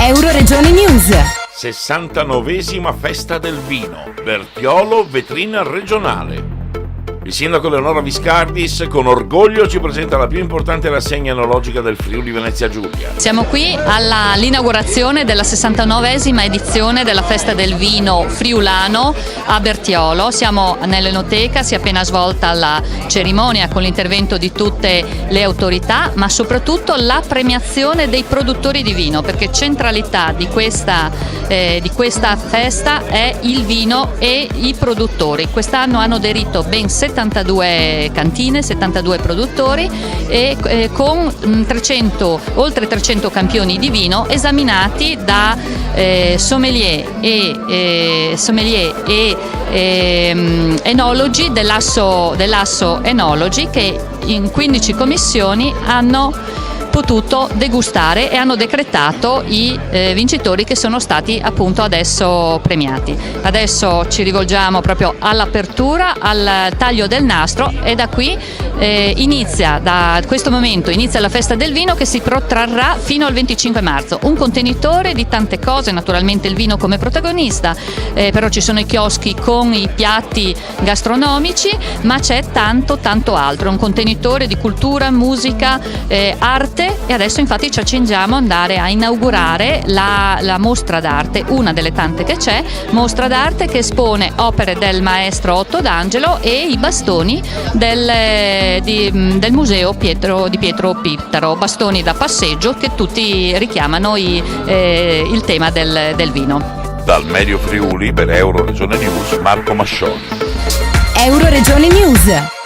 Euroregione News. 69esima festa del vino, Bertiolo vetrina regionale. Il sindaco Leonora Viscardis con orgoglio ci presenta la più importante rassegna enologica del Friuli Venezia Giulia. Siamo qui all'inaugurazione della 69esima edizione della Festa del Vino Friulano a Bertiolo. Siamo nell'Enoteca, si è appena svolta la cerimonia con l'intervento di tutte le autorità, ma soprattutto la premiazione dei produttori di vino, perché centralità di questa festa è il vino e i produttori. Quest'anno hanno aderito ben 72 cantine, 72 produttori e con oltre 300 campioni di vino esaminati da sommelier e enologi dell'asso Enologi, che in 15 commissioni hanno potuto degustare e hanno decretato i vincitori che sono stati appunto adesso premiati. Adesso ci rivolgiamo proprio all'apertura, al taglio del nastro, e da questo momento inizia la festa del vino, che si protrarrà fino al 25 marzo. Un contenitore di tante cose, naturalmente il vino come protagonista, però ci sono i chioschi con i piatti gastronomici, ma c'è tanto altro, un contenitore di cultura, musica, arte. E adesso infatti ci accingiamo ad andare a inaugurare la mostra d'arte, una delle tante che c'è, mostra d'arte che espone opere del maestro Otto D'Angelo e i bastoni del museo di Pietro Pittaro, bastoni da passeggio che tutti richiamano il tema del vino. Dal Medio Friuli per Euroregione News, Marco Mascioni. Euroregione News.